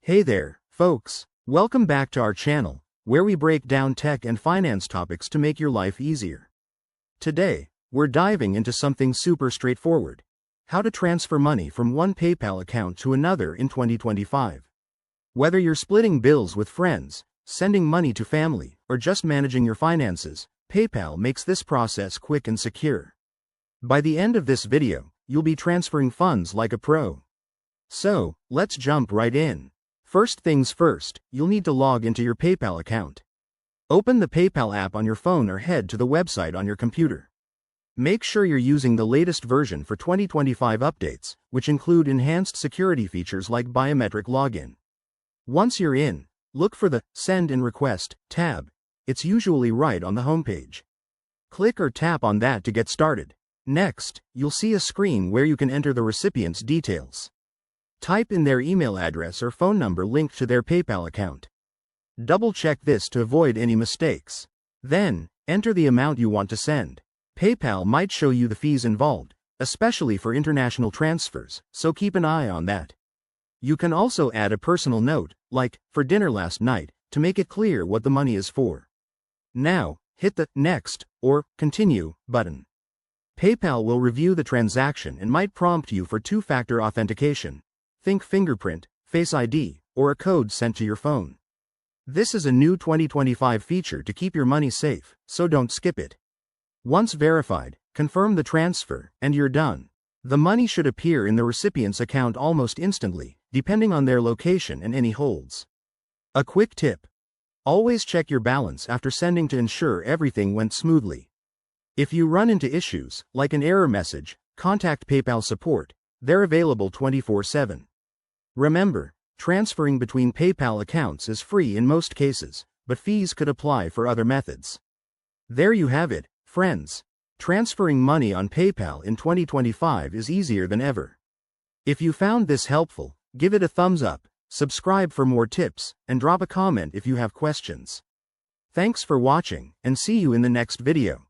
Hey there, folks. Welcome back to our channel, where we break down tech and finance topics to make your life easier. Today, we're diving into something super straightforward: how to transfer money from one PayPal account to another in 2025. Whether you're splitting bills with friends, sending money to family, or just managing your finances, PayPal makes this process quick and secure. By the end of this video, you'll be transferring funds like a pro. So, let's jump right in. First things first, you'll need to log into your PayPal account. Open the PayPal app on your phone or head to the website on your computer. Make sure you're using the latest version for 2025 updates, which include enhanced security features like biometric login. Once you're in, look for the Send and Request tab. It's usually right on the homepage. Click or tap on that to get started. Next, you'll see a screen where you can enter the recipient's details. Type in their email address or phone number linked to their PayPal account. Double-check this to avoid any mistakes. Then, enter the amount you want to send. PayPal might show you the fees involved, especially for international transfers, so keep an eye on that. You can also add a personal note, like, "For dinner last night," to make it clear what the money is for. Now, hit the Next or Continue button. PayPal will review the transaction and might prompt you for two-factor authentication. Think fingerprint, Face ID, or a code sent to your phone. This is a new 2025 feature to keep your money safe, so don't skip it. Once verified, confirm the transfer, and you're done. The money should appear in the recipient's account almost instantly, depending on their location and any holds. A quick tip: always check your balance after sending to ensure everything went smoothly. If you run into issues, like an error message, contact PayPal support. They're available 24/7. Remember, transferring between PayPal accounts is free in most cases, but fees could apply for other methods. There you have it, friends. Transferring money on PayPal in 2025 is easier than ever. If you found this helpful, give it a thumbs up, subscribe for more tips, and drop a comment if you have questions. Thanks for watching, and see you in the next video.